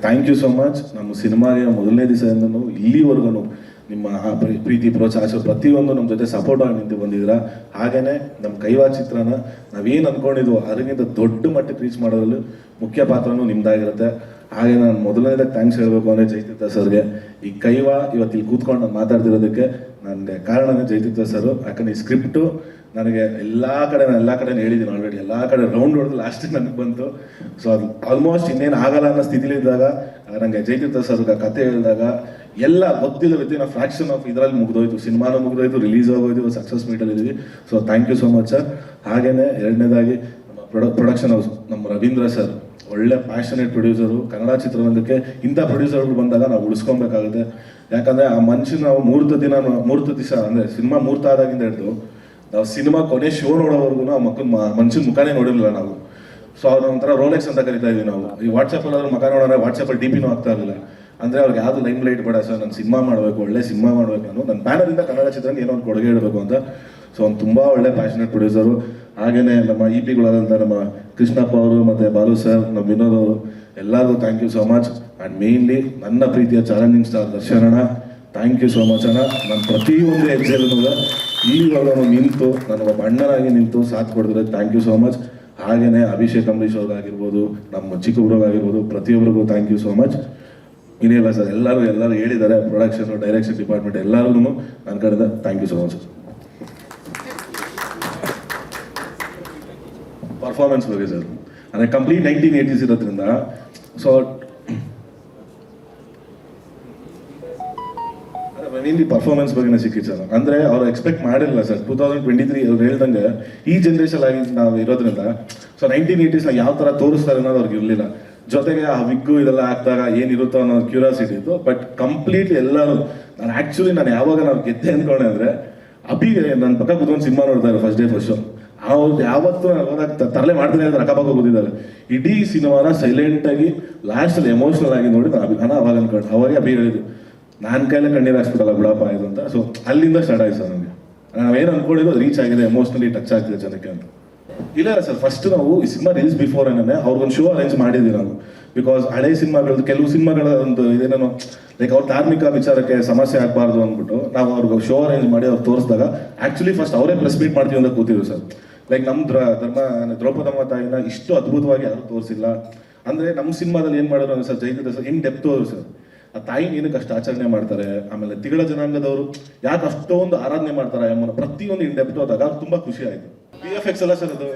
Thank you so much. ನಮ್ಮ ಸಿನಿಮಾಗೆ ಮೊದಲನೇ ದಿವಸದಿಂದನೂ ಇಲ್ಲಿವರೆಗೂ ನಿಮ್ಮ ಪ್ರೀತಿ ಪ್ರೋತ್ಸಾಹ ಪ್ರತಿಯೊಂದು ನಮ್ಮ ಜೊತೆ ಸಪೋರ್ಟ್ ಆಗಿ ನಿಂತು ಬಂದಿದ್ದೀರಾ. ಹಾಗೆಯೇ ನಮ್ಮ ಕೈವಾ ಚಿತ್ರನ ನಾವೇನು ಅಂದ್ಕೊಂಡಿದ್ವು ಅದಕ್ಕಿಂತ ದೊಡ್ಡ ಮಟ್ಟಕ್ಕೆ ರೀಚ್ ಮಾಡೋದ್ರಲ್ಲಿ ಮುಖ್ಯ ಪಾತ್ರನೂ ನಿಮ್ದಾಗಿರುತ್ತೆ. ಹಾಗೆ ನಾನು ಮೊದಲನೇದಾಗಿ ಥ್ಯಾಂಕ್ಸ್ ಹೇಳಬೇಕು ಅಂದರೆ ಜಯತೀರ್ಥ ಸರ್ಗೆ. ಈ ಕೈವಾ ಇವತ್ತು ಇಲ್ಲಿ ಕೂತ್ಕೊಂಡು ನಾನು ಮಾತಾಡ್ತಿರೋದಕ್ಕೆ ನನಗೆ ಕಾರಣನೇ ಜಯತೀರ್ಥ ಸರ್. ಯಾಕಂದರೆ ಈ ಸ್ಕ್ರಿಪ್ಟು ನನಗೆ ಎಲ್ಲ ಕಡೆ ಹೇಳಿದ್ದೀನಿ ಆಲ್ರೆಡಿ, ಎಲ್ಲ ಕಡೆ ರೌಂಡ್ ಹೊಡೆದು ಲಾಸ್ಟಿಗೆ ನನಗೆ ಬಂತು. ಸೊ ಅದು ಆಲ್ಮೋಸ್ಟ್ ಇನ್ನೇನು ಆಗಲ್ಲ ಅನ್ನೋ ಸ್ಥಿತಿಲಿದ್ದಾಗ ನನಗೆ ಜಯತೀರ್ಥ ಸರ್ ಕತೆ ಹೇಳಿದಾಗ ಎಲ್ಲ ಗೊತ್ತಿಲ್ಲ ವಿತಿನ್ ಅ ಫ್ರಾಕ್ಷನ್ ಆಫ್ ಇದರಲ್ಲಿ ಮುಗಿದೋಯ್ತು, ಸಿನಿಮಾನೂ ಮುಗಿದೋಯ್ತು, ರಿಲೀಸ್ ಆಗೋಯ್ತು, ಸಕ್ಸಸ್ ಮೀಟಲ್ಲಿ ಇದ್ದೀವಿ. So thank you so much sir. ಹಾಗೆಯೇ ಎರಡನೇದಾಗಿ ನಮ್ಮ ಪ್ರೊಡಕ್ಷನ್ ಹೌಸ್ ನಮ್ಮ ರವೀಂದ್ರ ಸರ್, ಒಳ್ಳೆ ಪ್ಯಾಷನೇಟ್ ಪ್ರೊಡ್ಯೂಸರು. ಕನ್ನಡ ಚಿತ್ರರಂಗಕ್ಕೆ ಇಂಥ ಪ್ರೊಡ್ಯೂಸರ್ಗಳು ಬಂದಾಗ ನಾವು ಉಳಿಸ್ಕೊಬೇಕಾಗುತ್ತೆ. ಯಾಕಂದರೆ ಆ ಮನುಷ್ಯನ ನಾವು ಮೂರ್ತ ದಿವಸ ಅಂದರೆ ಸಿನಿಮಾ ಮೂರ್ತ ಆದಾಗಿಂದ ಹಿಡಿದು ನಾವು ಸಿನಿಮಾ ಕೊನೆ ಶೋ ನೋಡೋವರೆಗೂ ಆ ಮನುಷ್ಯನ ಮುಖಾನೇ ನೋಡಿರಲಿಲ್ಲ ನಾವು. ಸೊ ಅವ್ರ ಒಂಥರ ರೋಲೆಕ್ಸ್ ಅಂತ ಕರಿತಾ ಇದ್ವಿ ನಾವು. ಈ ವಾಟ್ಸಪ್ಪಲ್ಲಿ ಅವ್ರ ಮುಖ ನೋಡೋಣ, ವಾಟ್ಸಪ್ಪಲ್ಲಿ DP ಆಗ್ತಾ ಇರಲಿಲ್ಲ. ಅಂದರೆ ಅವ್ರಿಗೆ ಯಾವುದು ಲೈಮ್ ಲೈಟ್ ಬೇಡ ಸರ್, ನಾನು ಸಿನಿಮಾ ಮಾಡಬೇಕು, ಒಳ್ಳೆ ಸಿನಿಮಾ ಮಾಡಬೇಕು, ನಾನು ನನ್ನ ಬ್ಯಾನರಿಂದ ಕನ್ನಡ ಚಿತ್ರಕ್ಕೆ ಏನೋ ಒಂದು ಕೊಡುಗೆ ಇಡಬೇಕು ಅಂತ. ಸೊ ಅವ್ನು ತುಂಬ ಒಳ್ಳೆ ಪ್ಯಾಷನೇಟ್ ಪ್ರೊಡ್ಯೂಸರು. ಹಾಗೆಯೇ ನಮ್ಮ EP-ಗಳಾದಂಥ ನಮ್ಮ ಕೃಷ್ಣಪ್ಪ ಅವರು ಮತ್ತು ಬಾಲು ಸರ್, ನಮ್ಮ ವಿನೋದ್ ಅವರು, ಎಲ್ಲರಿಗೂ thank you so much. And mainly ನನ್ನ ಪ್ರೀತಿಯ ಚಾಲೆಂಜಿಂಗ್ ಸ್ಟಾರ್ ದರ್ಶನ್ ಅಣ್ಣ, ಥ್ಯಾಂಕ್ ಯು ಸೋ ಮಚ್ ಅಣ್ಣ. ನಾನು ಪ್ರತಿಯೊಂದು ಎಕ್ಸೆಲ್ನೂ ಈವಾಗ ನಿಂತು ನಾನು ಒಬ್ಬ ಅಣ್ಣನಾಗಿ ನಿಂತು ಸಾಥ್ ಕೊಡಿದ್ರೆ ಥ್ಯಾಂಕ್ ಯು ಸೋ ಮಚ್. ಹಾಗೆಯೇ ಅಭಿಷೇಕ್ ಅಂಬರೀಶ್ ಅವ್ರಿಗಾಗಿರ್ಬೋದು, ನಮ್ಮ ಚಿಕ್ಕ ಹುಡುಗಾಗಿರ್ಬೋದು, ಪ್ರತಿಯೊಬ್ಬರಿಗೂ ಥ್ಯಾಂಕ್ ಯು ಸೋ ಮಚ್. ಇನ್ನೇಲ್ಲ ಸರ್, ಎಲ್ಲರೂ ಹೇಳಿದ್ದಾರೆ, ಪ್ರೊಡಕ್ಷನ್ ಡೈರೆಕ್ಷನ್ ಡಿಪಾರ್ಟ್ಮೆಂಟ್ ಎಲ್ಲರಿಗೂ ನನ್ನ ಕಡೆಯಿಂದ thank you so much. Performance ಬಗ್ಗೆ ಸರ್, ಅಂದರೆ ಕಂಪ್ಲೀಟ್ 1980s ಇರೋದ್ರಿಂದ ಸೊ ಮೇನ್ಲಿ ಪರ್ಫಾರ್ಮೆನ್ಸ್ ಬಗ್ಗೆನೇ ಸಿಕ್ಕಿತ್ತು ಸರ್. ಅಂದರೆ ಅವ್ರು ಎಕ್ಸ್ಪೆಕ್ಟ್ ಮಾಡಿರಲಿಲ್ಲ ಸರ್. 2023 ಅವ್ರು ಹೇಳ್ದಂಗೆ ಈ ಜನ್ರೇಷನ್ ಆಗಿ ನಾವು ಇರೋದ್ರಿಂದ ಸೊ 1980s ಯಾವ ಥರ ತೋರಿಸ್ತಾರೆ ಅನ್ನೋದು ಅವ್ರಿಗೆ ಇರಲಿಲ್ಲ. ಜೊತೆಗೆ ಆ ವಿಗ್ಗು ಇದೆಲ್ಲ ಹಾಕಿದಾಗ ಏನಿರುತ್ತೋ ಅನ್ನೋ ಕ್ಯೂರಿಯಾಸಿಟಿ ಇತ್ತು. ಬಟ್ ಕಂಪ್ಲೀಟ್ಲಿ ಎಲ್ಲರೂ ನಾನು ಯಾವಾಗ ನಾವು ಗೆದ್ದೆ ಅಂದ್ಕೊಂಡೆ ಅಂದರೆ ಅಭಿಗೆ ನನ್ನ ಪಕ್ಕ ಕೂತ್ಕೊಂಡು ಸಿನಿಮಾ ನೋಡ್ತಾರೆ ಫಸ್ಟ್ ಡೇ ಫಸ್ಟ್ ಶೋ. ಅವ್ರು ಯಾವತ್ತೂ ಹೋದಾಗ ತರಲೆ ಮಾಡ್ತಾನೆ ಅಂದ್ರೆ ಅಕ್ಕಪಕ್ಕ ಕೂತಿದ್ದಾರೆ. ಇಡೀ ಸಿನಿಮಾನ ಸೈಲೆಂಟಾಗಿ ಲಾಸ್ಟಲ್ಲಿ ಎಮೋಷ್ನಲ್ ಆಗಿ ನೋಡಿ ನಾನು ಅವಾಗ ಅನ್ಕೊಂಡು ಅವಾಗ ಅಭಿ ಹೇಳಿದ್ದು ನನ್ನ ಕೈಲೇ ಕಣ್ಣೀರು ಹಾಕ್ಸ್ಬಿಟ್ಟಲ್ಲ ಬಿಡಪ್ಪ ಇದು ಅಂತ. ಸೊ ಅಲ್ಲಿಂದ ಸ್ಟಾರ್ಟ್ ಆಯ್ತು ಸರ್ ನಮಗೆ. ನಾವೇನು ಅಂದ್ಕೊಂಡಿದ್ದು ಅದು ರೀಚ್ ಆಗಿದೆ, ಎಮೋಷ್ನಲಿ ಟಚ್ ಆಗ್ತಿದೆ ಜನಕ್ಕೆ ಅಂತ. ಇಲ್ಲ ಸರ್, ಫಸ್ಟ್ ನಾವು ಈ ಸಿನಿಮಾ ರಿಲೀಸ್ ಬಿಫೋರ್ ಏನೇ ಅವ್ರಿಗೊಂದು ಶೋ ಅರೇಂಜ್ ಮಾಡಿದ್ವಿ ನಾವು. ಬಿಕಾಸ್ ಹಳೆ ಸಿನಿಮಾಗಳದ್ದು ಕೆಲವು ಸಿನಿಮಾಗಳ ಒಂದು ಇದೇನೋ ಲೈಕ್ ಅವ್ರ ಧಾರ್ಮಿಕ ವಿಚಾರಕ್ಕೆ ಸಮಸ್ಯೆ ಆಗಬಾರ್ದು ಅಂದ್ಬಿಟ್ಟು ನಾವು ಅವ್ರಿಗೆ ಶೋ ಅರೇಂಜ್ ಮಾಡಿ ಅವ್ರು ತೋರಿಸಿದಾಗ ಆ್ಯಕ್ಚುಲಿ ಫಸ್ಟ್ ಅವರೇ ಪ್ರೆಸ್ ಮೀಟ್ ಮಾಡ್ತೀವಿ ಅಂತ ಕೂತಿದ್ರು ಸರ್. ಲೈಕ್ ನಮ್ಮ ದ್ರೌಪದಮ್ಮ ತಾಯಿನ ಇಷ್ಟು ಅದ್ಭುತವಾಗಿ ಯಾರು ತೋರಿಸಿಲ್ಲ. ಅಂದರೆ ನಮ್ಮ ಸಿನಿಮಾದಲ್ಲಿ ಏನು ಮಾಡೋರು ಅಂದ್ರೆ ಸರ್, ಜೈತಿರ್ಥ ಸರ್ ಇನ್ ಡೆಪ್ತ್ ಅವರು ಸರ್, ಆ ತಾಯಿನ ಏನಕ್ಕೆ ಅಷ್ಟು ಆಚರಣೆ ಮಾಡ್ತಾರೆ, ಆಮೇಲೆ ತಿಗಳ ಜನಾಂಗದವರು ಯಾಕೆ ಅಷ್ಟೊಂದು ಆರಾಧನೆ ಮಾಡ್ತಾರೆ ಎಂಬ ಪ್ರತಿಯೊಂದು ಇನ್ ಡೆಪ್ತ್ ಹೋದಾಗ ಅವ್ರು ತುಂಬ ಖುಷಿ ಆಯಿತು. VFX ಎಲ್ಲ ಸರ್ ಅದು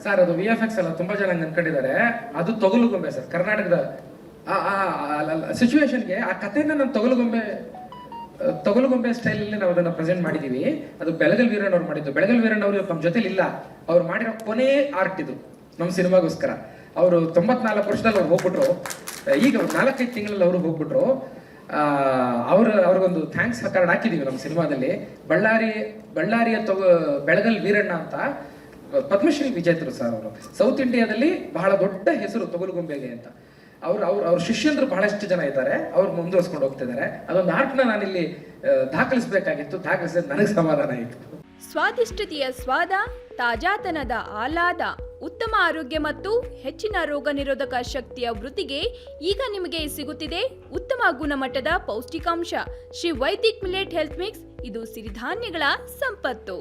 ಸರ್, ಅದು VFX ಎಲ್ಲ ತುಂಬಾ ಜನ ಅನ್ಕೊಂಡಿದ್ದಾರೆ. ಅದು ತೊಗಲುಗೊಂಬೆ ಸರ್, ಕರ್ನಾಟಕದ ಸಿಚುವೇಶನ್ಗೆ ಆ ಕಥೆನ ನಾನು ತೊಗಲುಗೊಂಬೆ ಸ್ಟೈಲಲ್ಲಿ ನಾವು ಅದನ್ನ ಪ್ರೆಸೆಂಟ್ ಮಾಡಿದೀವಿ. ಅದು ಬೆಳಗಲ್ ವೀರಣ್ಣ ಅವ್ರು ಮಾಡಿದ್ದು. ಬೆಳಗಲ್ ವೀರಣ್ಣ ಅವರು ನಮ್ಮ ಜೊತೆಲಿ ಇಲ್ಲ, ಅವ್ರು ಮಾಡಿರೋ ಕೊನೆ ಆರ್ಟ್ ಇದು ನಮ್ಮ ಸಿನಿಮಾಗೋಸ್ಕರ. ಅವರು 94 ವರ್ಷದಲ್ಲಿ ಅವ್ರು ಹೋಗ್ಬಿಟ್ರು. ಈಗ 4-5 ತಿಂಗಳಲ್ಲಿ ಅವರು ಹೋಗ್ಬಿಟ್ರು. ಅವ್ರಿಗೊಂದು ಥ್ಯಾಂಕ್ಸ್ ಕಾರ್ಡ್ ಹಾಕಿದೀವಿ ನಮ್ಮ ಸಿನಿಮಾದಲ್ಲಿ. ಬಳ್ಳಾರಿಯ ಬೆಳಗಲ್ ವೀರಣ್ಣ ಅಂತ ಪದ್ಮಶ್ರೀ ವಿಜೇತರು ಸರ್. ಅವರು ಸೌತ್ ಇಂಡಿಯಾದಲ್ಲಿ ಬಹಳ ದೊಡ್ಡ ಹೆಸರು ತೊಗಲುಗೊಂಬೆಗೆ ಅಂತ. ಅವ್ರ ಶಿಷ್ಯಂದ್ರು ಬಹಳಷ್ಟು ಜನ ಇದ್ದಾರೆ, ಅವ್ರು ಮುಂದುವರ್ಸ್ಕೊಂಡು ಹೋಗ್ತಿದ್ದಾರೆ. ಅದೊಂದು ಆರ್ಟ್ನ ನಾನಿಲ್ಲಿ ದಾಖಲಿಸಬೇಕಾಗಿತ್ತು, ದಾಖಲಿಸಿದ್ರೆ ನನಗೆ ಸಮಾಧಾನ ಆಯಿತು. ಸ್ವಾದಿಷ್ಟತೆಯ ಸ್ವಾದ, ತಾಜಾತನದ ಆಹ್ಲಾದ, ಉತ್ತಮ ಆರೋಗ್ಯ ಮತ್ತು ಹೆಚ್ಚಿನ ರೋಗ ನಿರೋಧಕ ಶಕ್ತಿಯ ವೃದ್ಧಿಗೆ ಈಗ ನಿಮಗೆ ಸಿಗುತ್ತಿದೆ ಉತ್ತಮ ಗುಣಮಟ್ಟದ ಪೌಷ್ಟಿಕಾಂಶ. Shri Vaidik millet health mix, ಇದು ಸಿರಿಧಾನ್ಯಗಳ ಸಂಪತ್ತು.